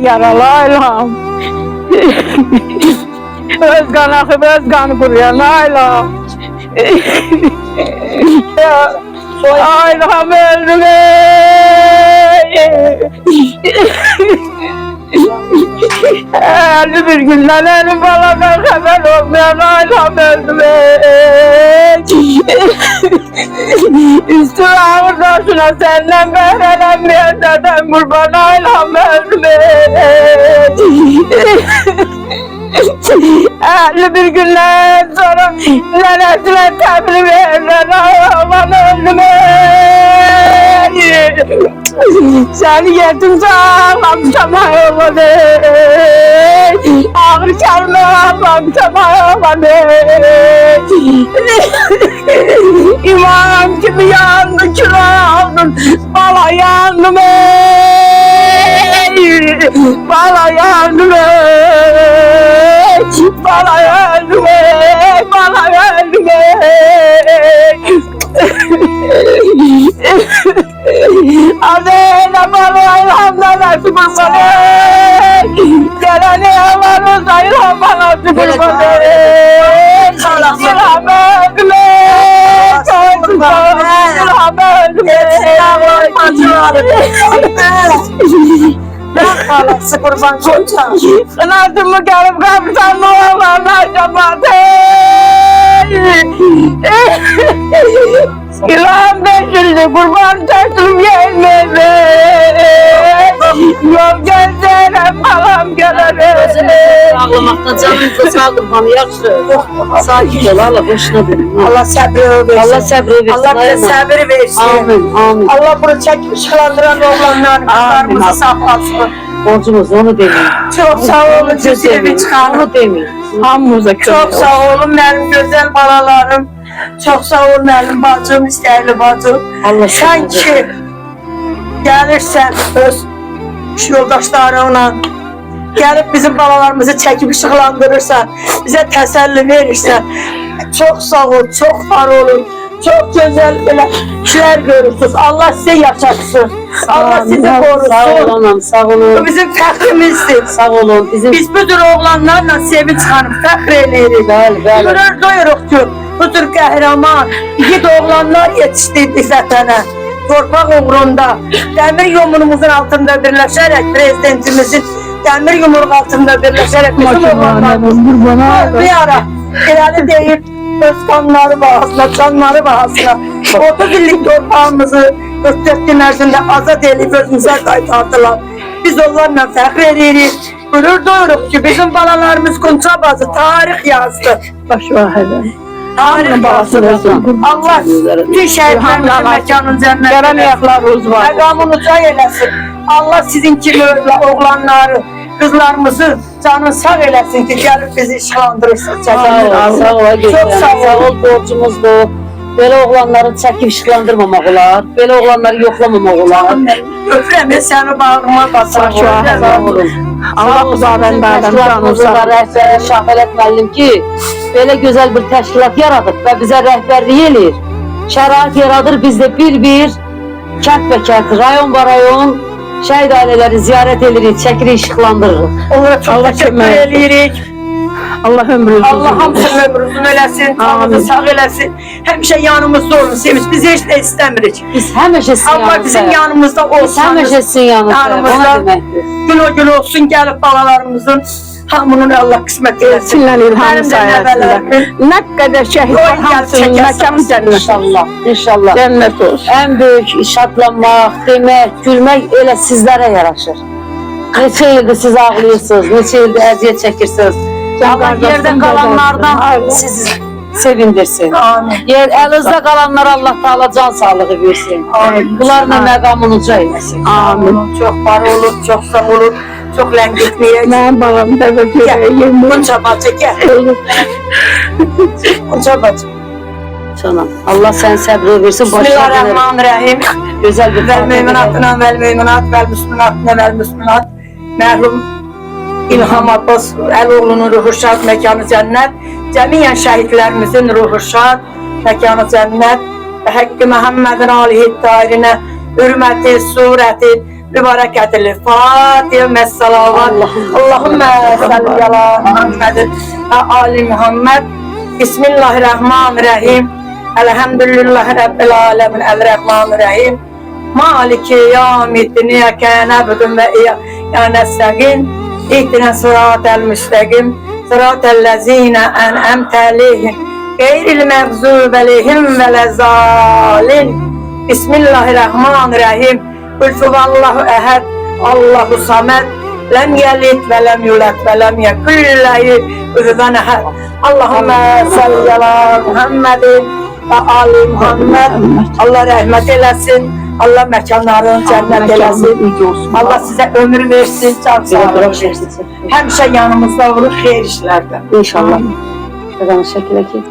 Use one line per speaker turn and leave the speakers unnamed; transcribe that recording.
yaralı Aylam. Öz kan akıp öz kanı kuruyan Aylam. Aylam öldüm Eğer bir günden elim baladan haber olmayan Aylam öldüm Üstüme ağır taşına senden behrelenmeyen dedem kurban Aylam öldüm Eğer bir günden sonra nenesine tebrik verirler Aylam öldüm Seni yetim sağlamışama yolladı Ağır kelime ağlamışama yolladı İmam gibi yandı kilo aldın Bala yandım Bala yandım Bala yandım Bala yandım Adena bana ilhamdan nasip olmadı Gelene yalanıza ilhamdan nasip olmadı İlham öldüme İlham öldüme
Ağlasın kurban koyacağım.
Kınatımı gelip kaptan oğlanlar kapadı İlham beşildi kurban taşım gelmedi Yol gözlerim balam gelene
Ağlamaktan canınıza sağlık bana yakşı. Sakin ol Allah boşuna benim.
Allah sabır versin.
Allah sabır versin.
Allah bize sabır versin.
Amin amin.
Allah bunu çekip çıkarandıran oğlanlar kızlarımızı saklasın.
Borcumuz onu demeyin.
Çok sağ olun cüzemi çıkarın.
Onu demeyin.
Hamımıza
Çok sağ olun benim güzel balalarım. Çok sağ olun benim bacım, istəyirli bacım.
Allah
Sen ki gelirsen öz yoldaşlarınla gelip bizim balalarımızı çekip ışıklandırırsan, bize təsəlli verirsen çok sağ ol, çok var olun. Çok güzel böyle şeyler görürsünüz. Allah size yaşatsın. Allah sizi korusun.
Sağ olun anam, sağ olun.
Bu bizim fəxrimizdir.
Sağ olun.
Biz bu tür oğlanlarla sevinç xanım fəxr eləyirik.
Bəli, bəli.
Gurur duyuruq ki, bu tür qəhrəman, igid oğlanlar yetişdirdik vətənə. Torpaq uğrunda, dəmir yumruğumuzun altında birləşərək, prezidentimizin dəmir yumruğu altında birləşərək bizim oğlanlarımız bir ara irəli deyib, öz qanları bahasına, canları bahasına 30 illik torpağımızı 44 gün ərzində azad edib özümüzə qaytardılar. Biz onlarla fəxr edirik. Gurur duyuruq ki, bizim balalarımız Qunça bacı tarix yazdı.
Baş vahədə
Tarix yazdı. Allah bütün şəhidlərimizin məkanın cənnətində
Gələn ayaqlarınız var
məqamını uca eləsin. Allah sizin kimi oğlanları, qızlarımızı canın sağ eləsin ki, gəlib bizi işıqlandırırsınız.
Sağ ol.
Çok sağ ol.
Sağ ol borcumuzdur. Belə oğlanları çəkib işıqlandırmamaq olar. Belə oğlanları yoxlamamaq olar.
Öpürəm, səni bağrıma basar.
Sağ olun.
Allah Xudavəndlərdən canınızı
rəhbər Şahbələt müəllim ki, belə gözəl bir təşkilat yaradıb və bizə rəhbərlik eləyir. Şərait yaradır, biz də bir-bir kənd və kənd, rayon və rayon şəhid ailələri ziyarət edirik, çəkirik, işıqlandırırıq.
Onlara çox təşəkkür edirik.
Allah ömrünüzü
Allah hamısının ömrünüzün eləsin, canınızı sağ eləsin. Həmişə yanımızda olun, sevinç. Biz heç də istəmirik.
Biz həmişə sizin
Allah bizim yanımızda
Biz
olsanız,
həmişə sizin yanınızda. Ona deməkdir.
gün o gün olsun, gəlib balalarımızın hamının Allah qismət eləsin.
Elçinlə İlhamın
Mənim də
sayəsində
nəvələrimin
nə qədər şəhid var, hamısının məkanı cənnət
İnşallah, inşallah.
Cənnət olsun.
Ən böyük şadlanmaq, demək, gülmək elə sizlərə yaraşır. Neçə ildir siz ağlayırsınız, neçə ildir əziyyət çəkirsiniz. Allah yerdə qalanlardan sizi sevindirsin.
Amin.
Yer əlinizdə qalanlara Allah Taala can sağlığı versin.
Amin.
Bunlarla məqamını uca eləsin.
Amin. Çox var olun, çox sağ olun. Çox ləngitməyək.
Mənim balam da görəyim.
Qunça bacı, gəl. Qunça bacı.
Canım, Allah sənin səbri versin.
Bismillahirrahmanirrahim.
Gözəl bir
Vəl meymunatına, vəl meymunat, vəl müsminatına, vəl müsminat. Mərhum İlham Abbas Əloğlunun ruhu şad, məkanı cənnət. Cəmiyyən şəhidlərimizin ruhu şad, məkanı cənnət. Və Həqqi Məhəmmədin alihi tahirinə, hürməti, surəti, mübarek edilir. Fatiha messalavat. Allahümme salli ala Muhammedin ve ali Muhammed. Bismillahirrahmanirrahim. Elhamdülillahi Rabbil alemin. Elrahmanirrahim. Maliki yevmiddin. İyyâke na'budu ve iyyâke nestaîn. İhdina sıratel müstakîm. Sıratellezîne en'amte aleyhim. Gayril mağzûbi aleyhim velezzâlin. Bismillahirrahmanirrahim. Kul huvallahu ehad. Allahu samed. Lem yelid ve lem yulad ve lem yekun lahu kufuven ehad. Allahümme salli ala Muhammedin ve ali Muhammed. Allah rahmet eylesin. Allah mekanlarını cennet eylesin. Allah size ömür versin. Çok sağ olun. Hemşe yanımızda olur hayır işlerden.
İnşallah. Kadın şekilde ki.